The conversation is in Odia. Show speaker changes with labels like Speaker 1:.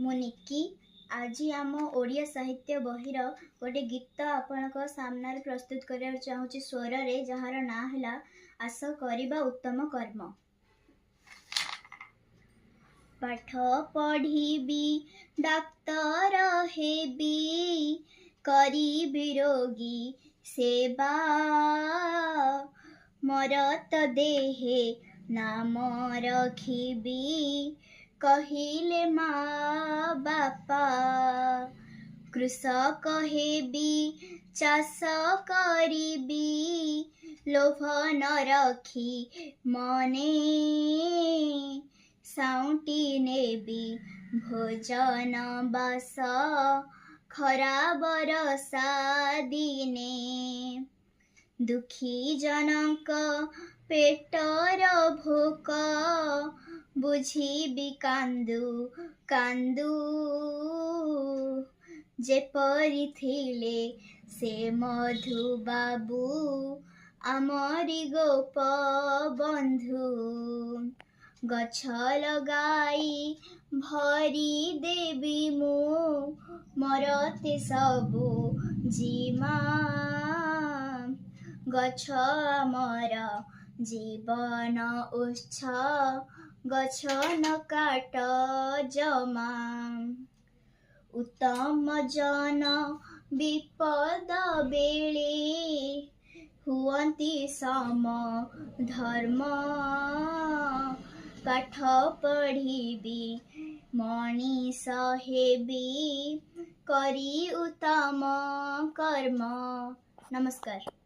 Speaker 1: ମୁଁ ନିକି। ଆଜି ଆମ ଓଡ଼ିଆ ସାହିତ୍ୟ ବହିର ଗୋଟେ ଗୀତ ଆପଣଙ୍କ ସାମ୍ନାରେ ପ୍ରସ୍ତୁତ କରିବାକୁ ଚାହୁଁଛି ସ୍ୱରରେ, ଯାହାର ନାଁ ହେଲା ଆସ କରିବା ଉତ୍ତମ କର୍ମ। ପାଠ ପଢ଼ିବି, ଡାକ୍ତର ହେବି, କରିବି ରୋଗୀ ସେବା, ମୋର ତ ଦେହେ ନାମ ରଖିବି, କହିଲେ ମା ବାପା। କୃଷକ ହେବି, ଚାଷ କରିବି, ଲୋଭ ନ ରଖି ମନେ, ସାଉଁଟି ନେବି ଭୋଜନ ବାସ, ଖରା ବରଷା ଦିନେ। ଦୁଃଖୀ ଜନଙ୍କ ପେଟର ଭୋକ, ବୁଝିବି କାନ୍ଦୁ କାନ୍ଦୁ, ଯେପରି ଥିଲେ ସେ ମଧୁ ବାବୁ, ଆମରି ଗୋପବନ୍ଧୁ। ଗଛ ଲଗାଇ ଭରି ଦେବି ମୁଁ, ମରତେ ସବୁ ଜିମା, ଗଛ ଆମର ଜୀବନ ଉତ୍ସ, ଗଛ ନ କାଟ ଜମା। ଉତ୍ତମ ଜନ ବିପଦ ବେଳେ, ହୁଅନ୍ତି ସମଧର୍ମ। ପାଠ ପଢ଼ିବି, ମଣିଷ ହେବି, କରି ଉତ୍ତମ କର୍ମ। ନମସ୍କାର।